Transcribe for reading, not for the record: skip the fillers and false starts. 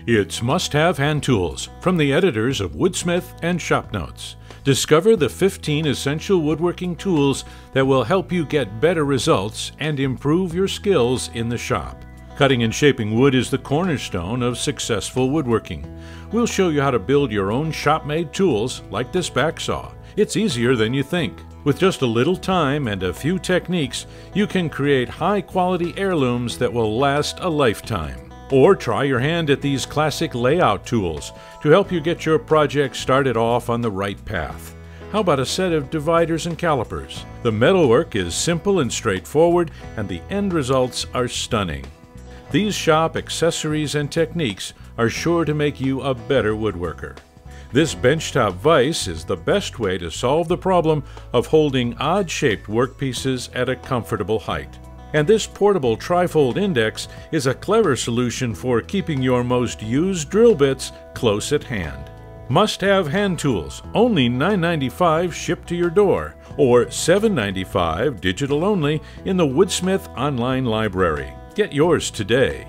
It's must-have hand tools from the editors of Woodsmith and Shop Notes. Discover the 15 essential woodworking tools that will help you get better results and improve your skills in the shop. Cutting and shaping wood is the cornerstone of successful woodworking. We'll show you how to build your own shop-made tools like this back saw. It's easier than you think. With just a little time and a few techniques, you can create high-quality heirlooms that will last a lifetime. Or try your hand at these classic layout tools to help you get your project started off on the right path. How about a set of dividers and calipers? The metalwork is simple and straightforward, and the end results are stunning. These shop accessories and techniques are sure to make you a better woodworker. This benchtop vise is the best way to solve the problem of holding odd-shaped workpieces at a comfortable height. And this portable trifold index is a clever solution for keeping your most used drill bits close at hand. Must-have hand tools, only $9.95 shipped to your door, or $7.95 digital only in the Woodsmith online library. Get yours today.